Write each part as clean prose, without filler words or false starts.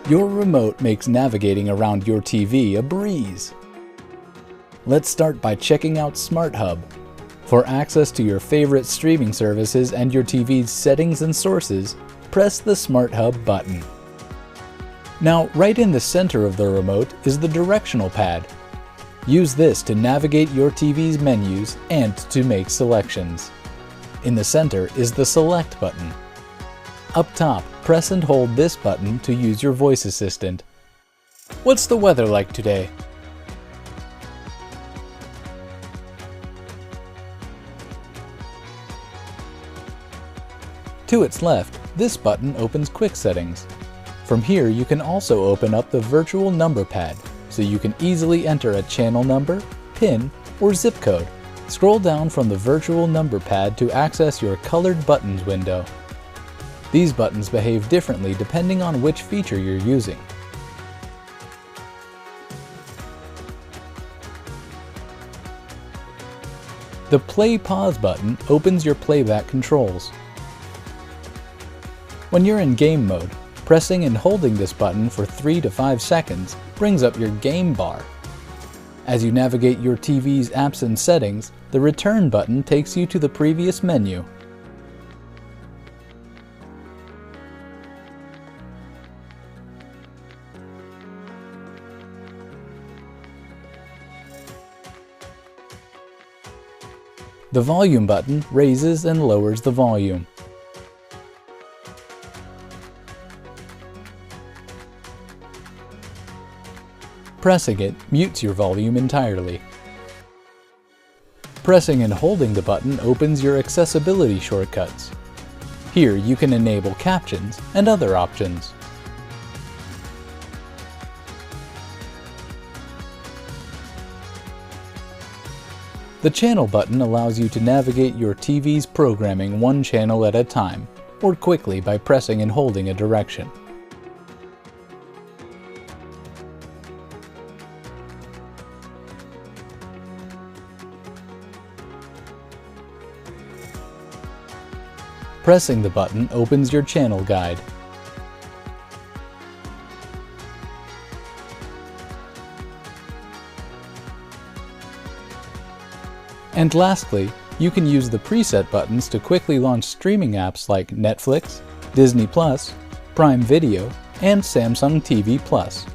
Your remote makes navigating around your TV a breeze. Let's start by checking out Smart Hub. For access to your favorite streaming services and your TV's settings and sources, press the Smart Hub button. Now, right in the center of the remote is the directional pad. Use this to navigate your TV's menus and to make selections. In the center is the Select button. Up top, press and hold this button to use your voice assistant. What's the weather like today? To its left, this button opens Quick Settings. From here, you can also open up the virtual number pad, so you can easily enter a channel number, PIN, or zip code. Scroll down from the virtual number pad to access your colored buttons window. These buttons behave differently depending on which feature you're using. The Play/Pause button opens your playback controls. When you're in game mode, pressing and holding this button for 3 to 5 seconds brings up your game bar. As you navigate your TV's apps and settings, the return button takes you to the previous menu. The volume button raises and lowers the volume. Pressing it mutes your volume entirely. Pressing and holding the button opens your accessibility shortcuts. Here you can enable captions and other options. The channel button allows you to navigate your TV's programming one channel at a time, or quickly by pressing and holding a direction. Pressing the button opens your channel guide. And lastly, you can use the preset buttons to quickly launch streaming apps like Netflix, Disney+, Prime Video, and Samsung TV Plus.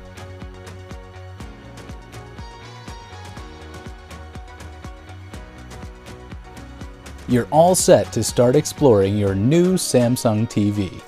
You're all set to start exploring your new Samsung TV.